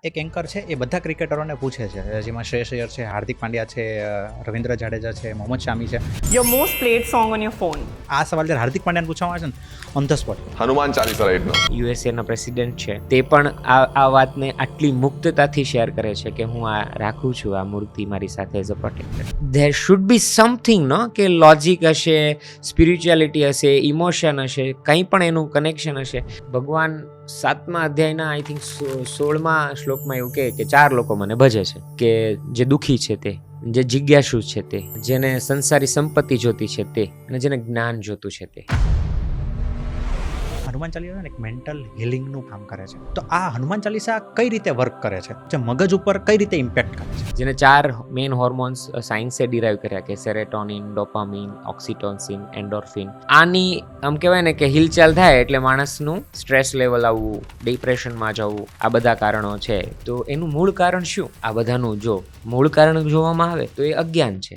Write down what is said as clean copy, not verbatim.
એક એન્કર છે એ બધા ક્રિકેટરોને પૂછે છે, જેમાં શ્રેયસ અય્યર છે, હાર્દિક પાંડ્યા છે, રવિન્દ્ર જાડેજા છે, મોહમ્મદ શામી છે. Your most played song on your phone. આ સવાલ જ્યારે હાર્દિક પાંડ્યાને પૂછવામાં આવે છે ને on the spot, Hanuman Chalisa right નો યુએસએના પ્રેસિડેન્ટ છે તે પણ આ વાતને આટલી મુક્તતાથી શેર કરે છે કે હું આ રાખું છું આ મૂર્તિ મારી સાથે as a protector. There should be something નો કે લોજિક હશે, સ્પિરિચ્યુઆલિટી હશે, ઇમોશન હશે, કંઈ પણ એનું કનેક્શન હશે. ભગવાન 7મા અધ્યાયના આઈ થિંક 16મા શ્લોકમાં એવું કહે કે 4 લોકો મને ભજે છે, કે જે દુઃખી છે તે, જે જિજ્ઞાસુ છે તે, જેને સંસારી સંપત્તિ જોતી છે તે, અને જેને જ્ઞાન જોતું છે તે. હનુમાન ચાલીસા એક મેન્ટલ હિલિંગનું કામ કરે છે. તો આ હનુમાન ચાલીસા કઈ રીતે વર્ક કરે છે, જે મગજ ઉપર કઈ રીતે ઇમ્પેક્ટ કરે છે? જેને 4 મેઇન હોર્મોન્સ સાયન્સે ડિરાઈવ કર્યા કે સેરેટોનિન, ડોપામિન, ઓક્સિટોસિન, એન્ડોર્ફિન. આની આમ કહેવાય ને કે હિલચાલ થાય એટલે માણસનું સ્ટ્રેસ લેવલ આવવું, ડિપ્રેશનમાં જવું, આ બધા કારણો છે. તો એનું મૂળ કારણ શું? આ બધાનું જો મૂળ કારણ જોવામાં આવે તો એ અજ્ઞાન છે.